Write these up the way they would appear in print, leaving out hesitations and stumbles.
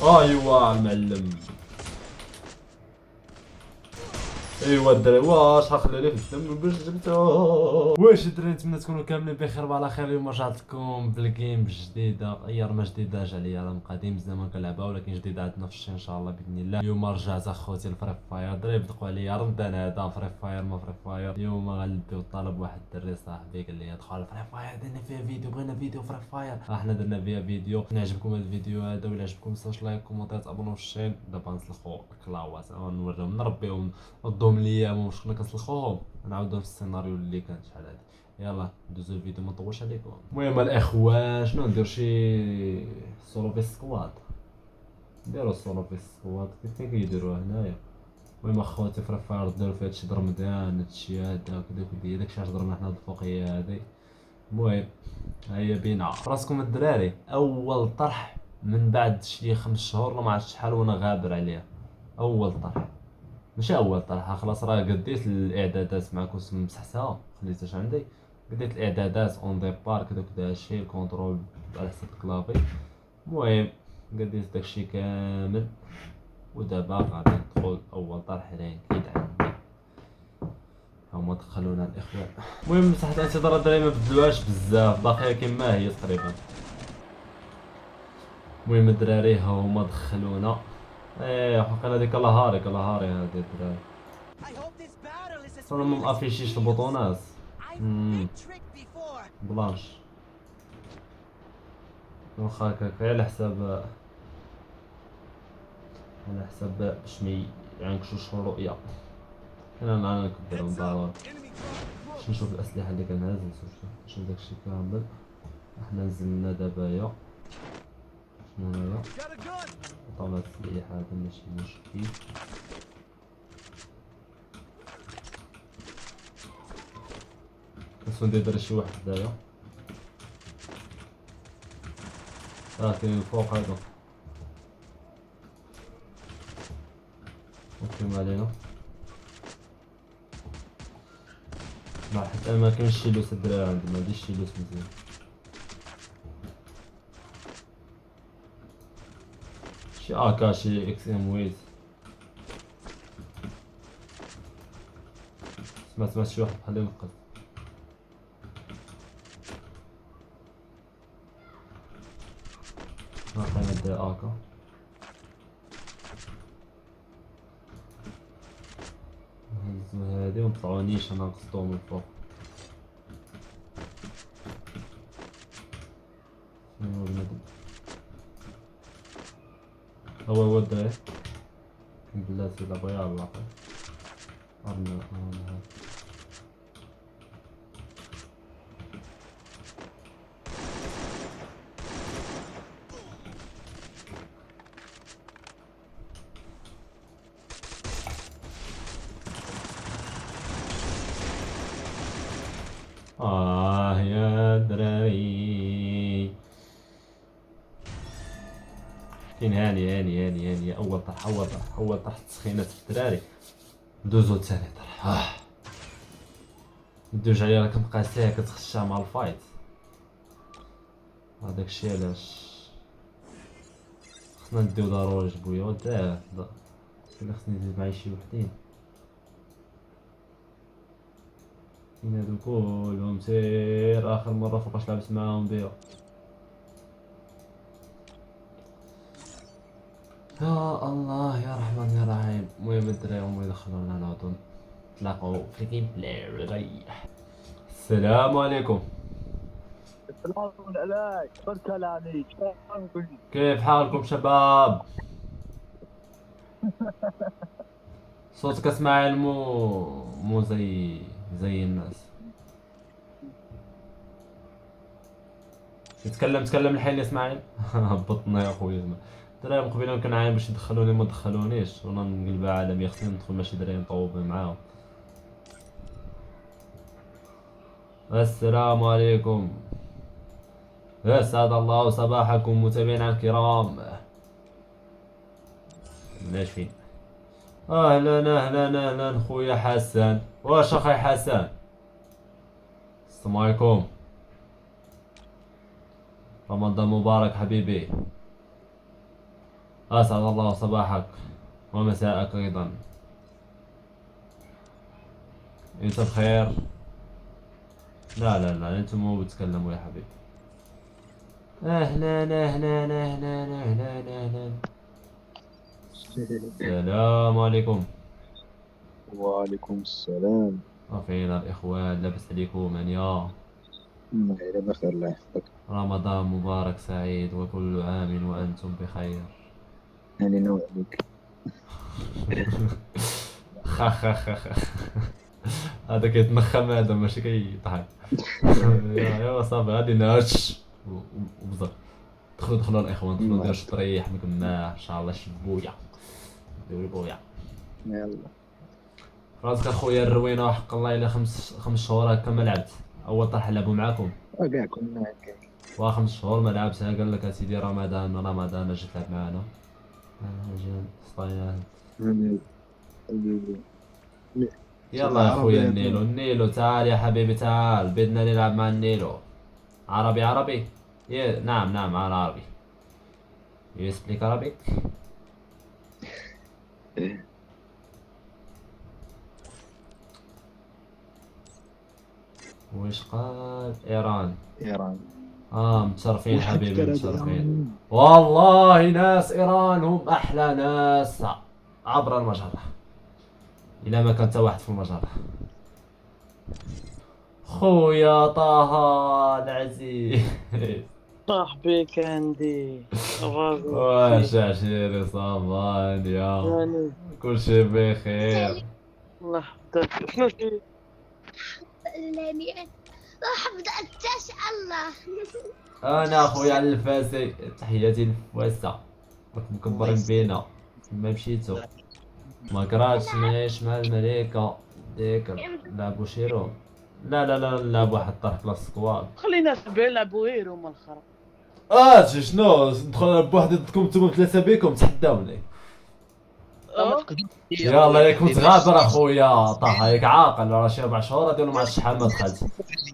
ايوا المعلم. ايوا الدراري واش غنخلي ليه في الدم باش جبتو. واش الدراري نتمنى تكونوا كاملين بخير وعلى خير. اليوم رجعت لكم بالجيم جديده، هي ما جديده رجع ليا راه قديم زمان كنلعبها ولكن جديده عندنا في الشين ان شاء الله باذن الله. اليوم رجعت اخوتي الفري فاير. الدراري بدقوا عليا رمضان هذا فري فاير ما فري فاير. اليوم غنلبيو طلب واحد الدري صاحبي قال لي دخل الفري فاير درنا فيها فيديو، بغينا فيديو فري فاير. احنا درنا فيها فيديو. نعجبكم هذا الفيديو هذا ولا عجبكم ساش لايك كومونتير تابونوا في الشين. دابا نسلخوا كلاوات ونوريهم نربيهم ردهم ليا واش كنا كنسلخوهم نعاودو في السيناريو اللي كان شحال هادي. يلا ندوزو الفيديو ما نطولش عليكم. المهم الاخوان شنو ندير شي سولو في سكواد. نديرو سولو في سكواد كيف كيديروها هنايا. المهم اخواتي فري فاير دارو فيها هادشي رمضان هادشي هذا كدا كدا داكشي علاش درنا حنا الفوقيه هادي. المهم هيا بينا راسكم الدراري. اول طرح من بعد شي 5 شهور ولا ما عرفت شحال وانا غابر عليها. اول طرح ماشي اول طرحه خلاص راه قديت الاعدادات معكم مسحتها خليتهاش عندي. قديت الاعدادات اون ديبار كدا كدا هادشي الكونترول على حسب الكلافي. المهم قديت داكشي كامل ودابا غادي ندخل اول طرح رانكيد عندي. هما دخلونا الاخوان. المهم مساحه الانتظار الدراري ما بدلوهاش بزاف باقيه كما هي تقريبا. المهم الدراري هما دخلونا. ايه حقنا ديك كالهاري هادي الدراري. انا ما مافيشيش البطونات. بلانش واخا هكاك على حساب باش ما يعنكشوش الرؤية. انا كنت ضروري باش نشوف الاسلحة اللي كنهز نشوف داكشي كامل. احنا نزلنا دابايا شنو هنايا طاولة السلاح هذا ماشي مشكل. خاصو ندير شي واحد هدايا. كاين الفوق هذا اوكي ما علينا. ما حيت انا ما كاينش شي لوس الدراري عندي ما عنديش شي لوس مزيان. شي اكا شي اكس ام ويت. سمعت شي واحد بحال ينقز. خلينا ندير اكا. نهزو هادي ونطلعو نيشان نقصدو من الفوق. شنو بنادم هو الدراري بلاتي دابا يلاه ارنا يا دراري. كاين هاني اول طرح اول طرح تسخينات في الدراري. ندوزو لثاني طرح. ندوج عليا راه كنبقى كتخشى مع الفايت. هذاك الشيء علاش خصنا نديو ضروري جبويا وداه. خصني نزيد معايا شي وحدين. فين هادو كلهم سير اخر مره فوقاش لعبت معاهم بيها. يا الله يا رحمن يا رحيم. المهم الدراري هما يدخلونا نعاودو نتلاقاو في الجيم بلاي. السلام عليكم. السلام عليك خذ كلامي كيف حالكم شباب؟ صوتك اسماعيل مو زي الناس. تكلم الحين يا اسماعيل. هبطنا يا خويا. الدراري مقبلين كان عاين باش يدخلوني ما دخلونيش وانا نقلبها عالمية. خصني ندخل ماشي دراري نطوب معاهم. السلام عليكم. اسعد الله صباحكم متابعينا الكرام. ناشفين. اهلا خويا حسن. واش اخي حسن؟ السلام عليكم. رمضان مبارك حبيبي. اسعد الله صباحك ومساءك ايضا. انت بخير؟ لا لا لا، انتم مو بتكلموا يا حبيبي. اهلا اهلا اهلا اهلا اهلا. السلام عليكم. وعليكم السلام. فينا الاخوان، لاباس عليكم انيا؟ الله بخير، الله يحفظك. رمضان مبارك سعيد وكل عام وانتم بخير. علينا وعليك. خا خا خا خا. هذا كيتنخم، هذا ماشي كيضحك. يا صافي غادي نهش وبزاف. دخلوا الاخوان، دخلوا نديروا شي طريح ما كناش ان شاء الله، شي بويا نديروا بويا. يلا. راسك اخويا الروينه وحق الله، الا خمس شهور هكا ما لعبت. اول طرح لعبوا معاكم كاع كنا هكا. 5 شهور ما لعبتها، قال لك اسيدي رمضان رمضان اجي تلعب معانا. اجي صايا. حبيبي. يلا يا اخويا النيلو، النيلو تعال يا حبيبي تعال، بدنا نلعب مع النيلو. عربي عربي. نعم نعم على عربي. يسبليك عربي. وش قال؟ ايران. ايران. متشرفين حبيبي متشرفين. والله ناس ايران هم احلى ناس عبر المجرة، الى ما كان تا واحد في المجرة. خويا طه العزيز. صاحبي كاندي واش عشيري صافان يا يعني كل شيء بخير. الله يحفظك. شنو شي؟ يعني راح ابدا الله. انا خويا على الفاسي، تحياتي للفواسة مكبرين بينا. ما مشيتو ما قراتش ماشي مع الملائكة ديك لعبوا شيرون. لا لا لا نلعب واحد طرح كلاس سكواد. خلينا سبعين يلعبوا غير هما الخرا. شنو ندخل نلعب واحد ضدكم نتوما 3 بيكم تحداوني. يلا ياك متغابر اخويا طه، ياك عاقل راه شي 4 شهور هادي مع شحال ما دخلت.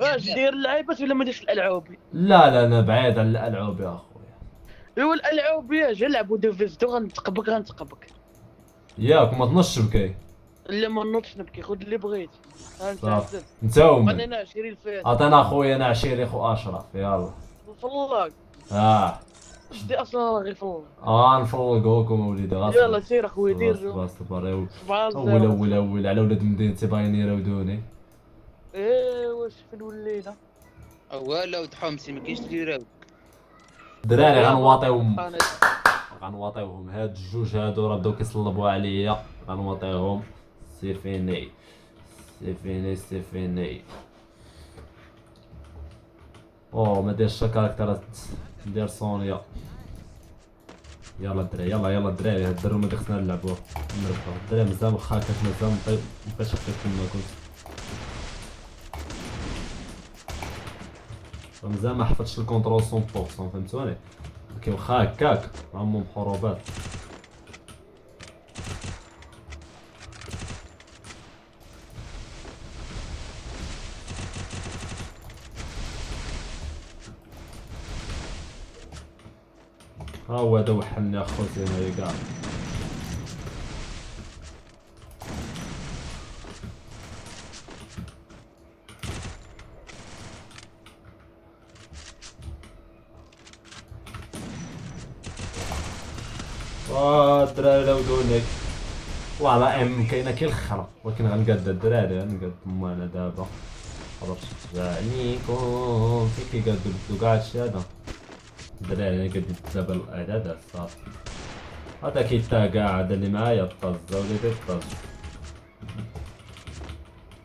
واش دير اللعيبات ولا ما ديرش الالعابي؟ لا لا انا بعيد على الالعاب يا اخويا. ايوا الالعابي اجي نلعبوا ديفيزدو غنتقبك. ياك ما تنش بكي. لا ما نوضش نبكي، خذ اللي بغيت. صافي نتاوما انا 20 فات عطينا اخويا انا عشيري خو اشرف يلا. فلاك. شدي اصلا راه غير فلاك. نفرقوكم وليدي غاصب. يلا سير اخويا دير. باص بريو. سبعة اول اول اول على ولاد مدينتي باغيين يراودوني. واش فين ولينا؟ ولا ود حمصي ما كاينش اللي يراود. الدراري غنواطيوهم هاد الجوج هادو راه بداو كيصلبوا عليا، غنواطيوهم. سير فيني سير فيني سير فيني. ما ديرش كاركترات، ندير سونيا. يلا الدراري يلا يلا الدراري، هاد الدرهم هادي خصنا نلعبوه. نربحو الدراري مزال واخا كاش مزال مبقاش خفيف كما كنت. مزال ما حفظتش الكونترول 100% فهمتوني. كي واخا هكاك راهم محروبات. ها هو هذا وحلني اخوتي هنايا كاع. الدراري راودوني. والله كاينه كي الخرا، ولكن غنقاد الدراري غنقاد انا دابا. خلاص عليكم في كي قادو بدو كاع هادشي هذا. الدراري انا قد دابا الاعدادات صافي. هذا كيتاكا هذا اللي معايا الطاز وليدي الطاز.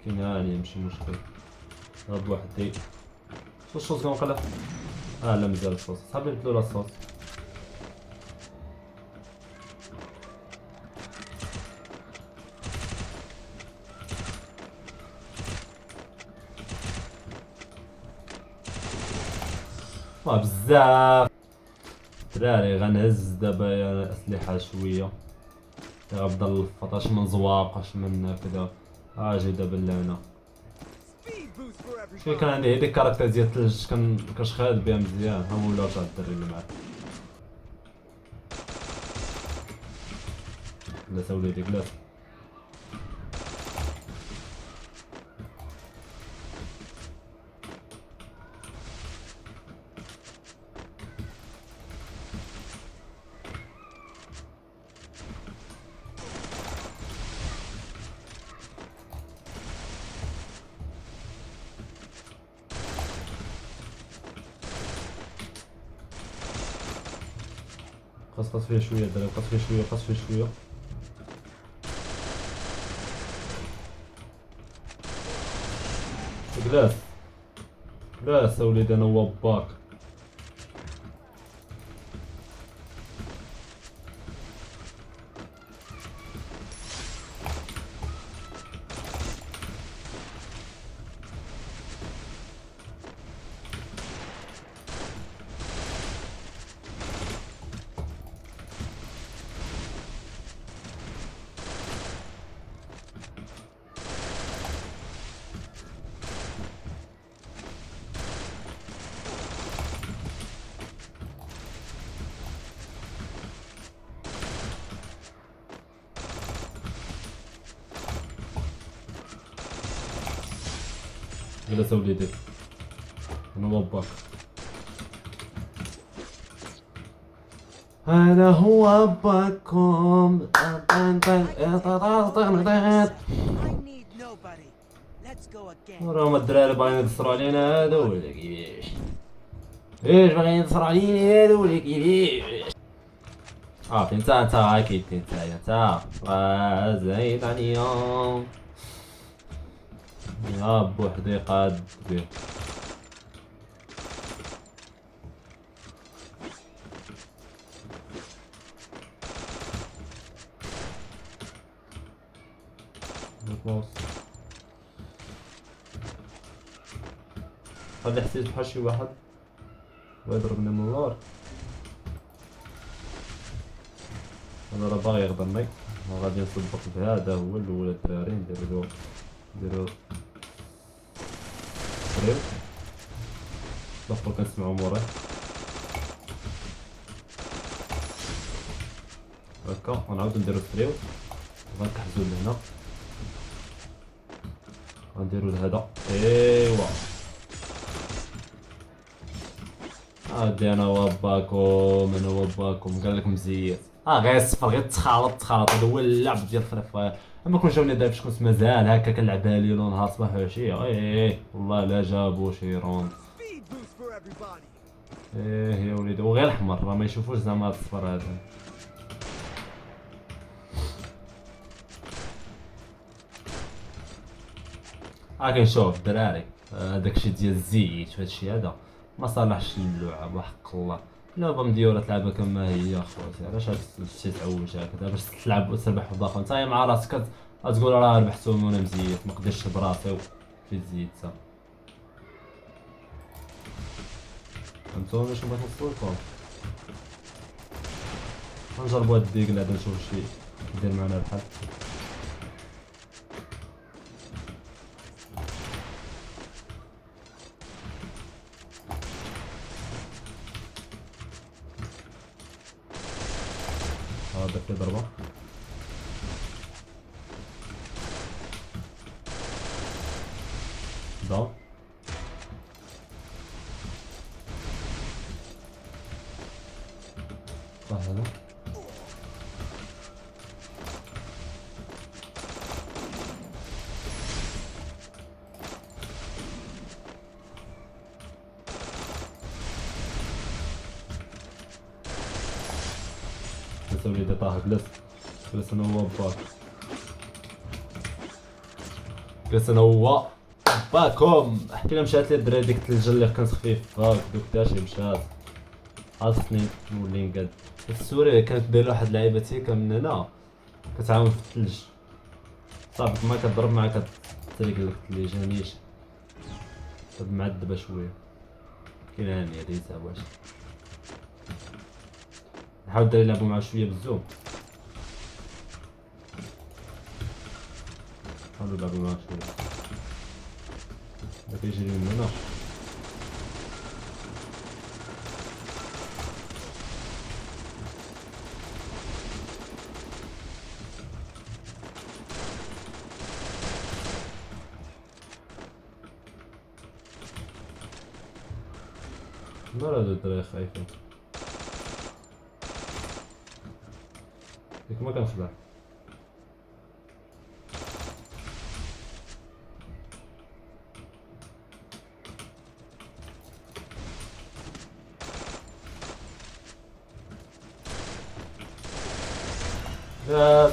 كاين هاني ماشي مشكل. هاد وحدي الصوص كنقلب. لا مزال الصوص صاحبي نبدلو لا الصوص. بزاف دراري غنهز دابا اسلحه شويه. غنبدا نلفط اش من زواق اش من كذا. اجي دابا لهنا. شوف كان عندي هذيك الكاركتر ديال الثلج كنشخاد بها مزيان. ها هو ولا رجع الدري اللي معاك. جلس اوليدي جلس. قص فيه شويه دراري، قص فيه شويه، قص فيه شويه. جلاس جلاس اوليدي انا هو باك. جلس اوليدي انا هو باك. انا هو باكم. راهم الدراري باغيين ينتصروا علينا هادو ولا كيفاش؟ ايش باغيين ينتصروا علينا هادو ولا كيفاش؟ فين انت اكيد انت زايد عليا يا بوحدي قاد بيه. خلاص خلي حسيت بحال شي واحد ويضربني من اللور. انا راه باغي يغدرني وغادي نصدق بهذا هو الاول. الدراري نديرو طريق ضفر كنسمعو موراي هكا ونعاودو نديرو ستريو. غنكحزو لهنا غنديرو لهذا. ايوا هادي انا وباكم انا وباكم قالك مزيان. غير الصفر غير تخالط هذا هو اللعب ديال فري فاير. اما كون جاوني دابا كنت مازال هكا كنلعبها ليل ونهار صباح وعشيه. والله لا جابو شي روند. يا وليدي وغير الحمر راه ما يشوفوش زعما هاد الصفر هذا. كنشوف الدراري داكشي ديال الزيت فهادشي هذا ما صالحش للعب وحق الله. لعبه مديوره تلعبها كما هي اخواتي. علاش شي تعوج هكذا باش تلعب وتربح في باخر نتايا مع راسك تقول راه ربحتهم وانا مزيت ما قدرتش براسي في الزيت تا فهمتوني شنو بغيت نوصل لكم. غنجربوا هاد الديك هذا نشوف شي يدير معنا الحل. هذا في ضربة دا هذا وليدي طه جلس انا هو باك. جلس انا هو باكم. حكينا مشات لي الدراري ديك الثلجه اللي كانت خفيفه دوك داكشي مشات خاصني نولي نقاد. السوري كانت دايره واحد اللعيبه هكا من هنا كتعاون في الثلج صافي ما كضرب معاك كتريق لك الثلجه نيش معذبه شويه. كاين هاني هادي تا واش نحاول الدراري يلعبوا معاه شويه بالزوم. حاولوا يلعبوا معاه شويه داك يجري من هنا. مال هاد الدراري خايفين. ديك ما كنخدع. لا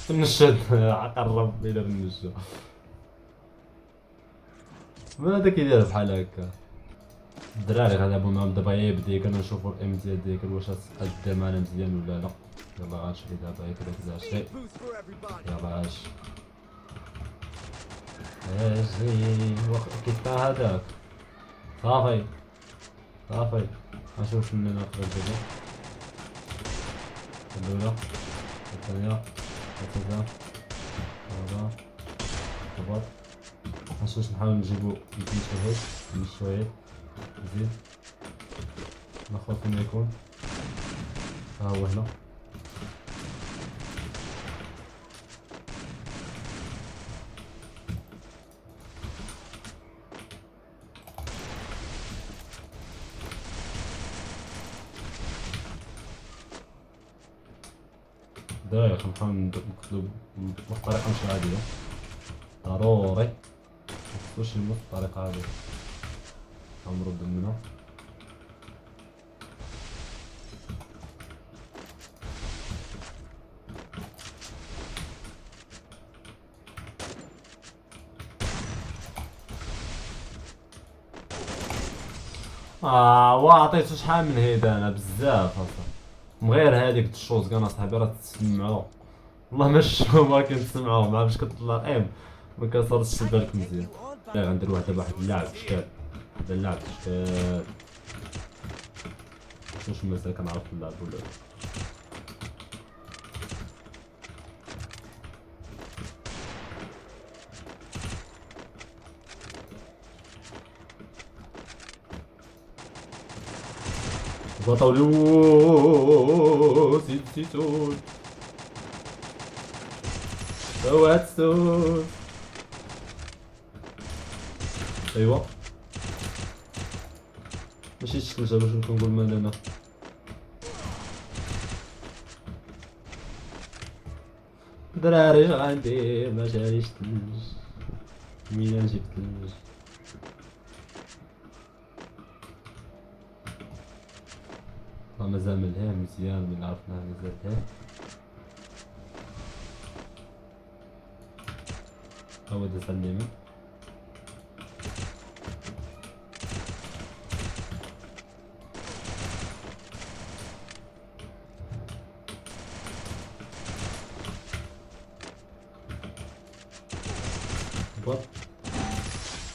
تنشد قرب الى بالنشا. ما هذا كيدير بحال هكا. الدراري غنلعبو معاهم دابا يبدا كنشوفو الامتياز ديالك واش غتقدم معنا مزيان ولا لا. يلا غنشري دابا هكا كذا شي. يلا اش اجي كيف هذاك صافي صافي. غنشوف شنو ناخذ دابا. الأولى الثانية الثالثة الرابعة الرابعة. غنشوف نحاول نجيبو من شوية نزيد ناخذ فين يكون. ها هو هنا. داير كنحاول نقتلو بطريقة مش عادية. ضروري مخصوش يموت بطريقة عادية. غنرد من هنا. وعطيتو شحال من هيدا انا بزاف اصلا. من غير هاديك الشوز كان اصاحبي راه تسمعو. والله ما شفتو ما كنسمعو مع باش كطلع ايم ما كنصرش تشد بالك مزيان. لا غندير واحد اللعب شكال. هذا اللعب شكال. واش مازال كنعرف نلعب ولا لا. بطلو زيد زيتون سوات سوس. ايوا ماشي الشكل باش نقول مال انا. دراري اش غندير ما جاريش تلج. مين نجيب تلج. مازال ملهيه مزيان من عرفناه مازال هيه. هو داز اليمين. بط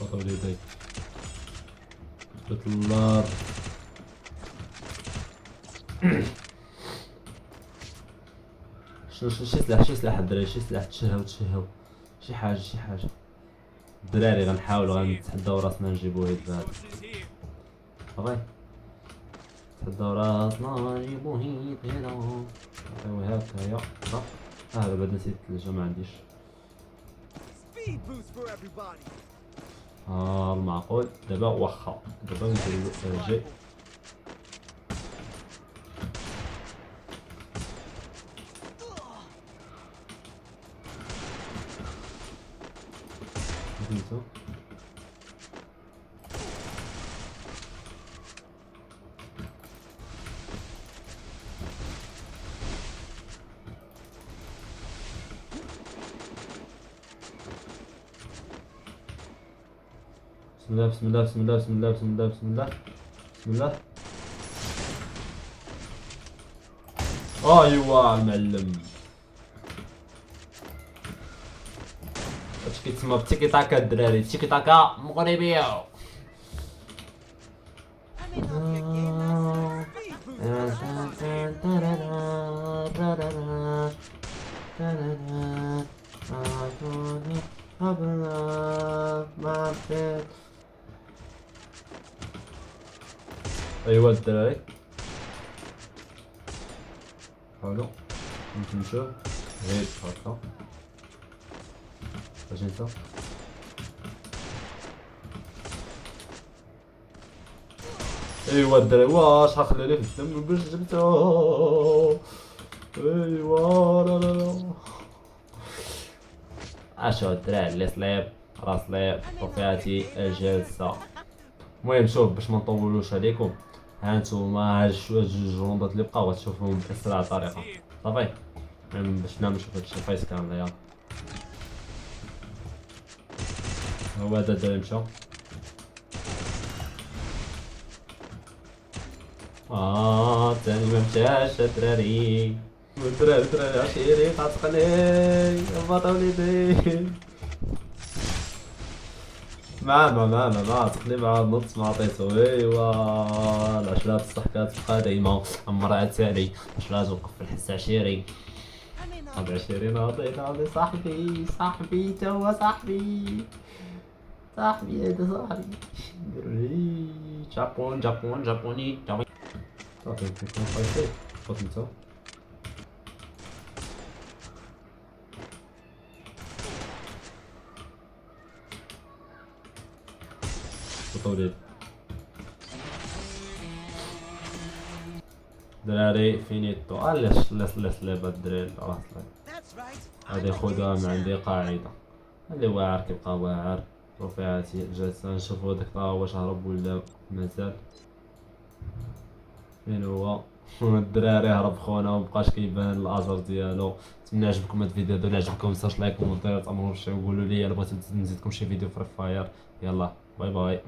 بط وليدي بطلار. شنو شي سلاح الدراري شي سلاح تشهو شي حاجة الدراري غنحاولو غنتحداو راسنا نجيبو هيد هاد صافي. نتحداو راسنا نجيبو هيد هدا نعطيو هكايا. دابا نسيت الثلجة ما عنديش. المعقول دابا واخا دابا نديرو جي. فهمتو. بسم الله بسم الله بسم الله بسم الله بسم الله بسم الله. ايوا المعلم اش كيتسمى بتيكي تاكا الدراري. تيكي تاكا مغربيه. ايوا الدراري حاولوا نمشيو غير هكا. اش انت ايوا الدراري واش غنخلي ليه في الدم باش جبتو. ايوا لا لا لا. اشو الدراري اللي صليب راه صليب رفيعتي الجلسة. المهم شوف باش ما نطولوش عليكم، ها نتوما هاد جوج روندات اللي بقاو غتشوفوهم باسرع طريقة صافي. المهم باش نعمل نشوف هادشي فايس كامل يلا. هو هذا الدراري مشى. الثاني ما مشاش الدراري. الدراري عشيري تعتقني هبط وليدي. ما عتقني مع النص ما عطيتو. ايوا العشرات الصحكات بقى دايما مرات علي عشرات وقف في الحس عشيري. هاد عشيري ناضي صاحبي توا صاحبي هذا صاحبي. جابوني صافي كيكون فايتي فوت نتا. فوتوليد دراري فينيتو. علاش لابا الدراري راه غادي ياخدها من عندي قاعدة. اللي واعر كيبقى واعر رفيعاتي جالسة. نشوفو هداك تا واش هرب ولا مازال. فين هو؟ الدراري هرب خونا ومبقاش كيبان الاجر ديالو. نتمنى عجبكم هاد الفيديو. الا عجبكم متنساوش لايك كومونتير تامروا قولوا لي الا بغيتو نزيدكم شي فيديو فري فاير. يلا باي باي.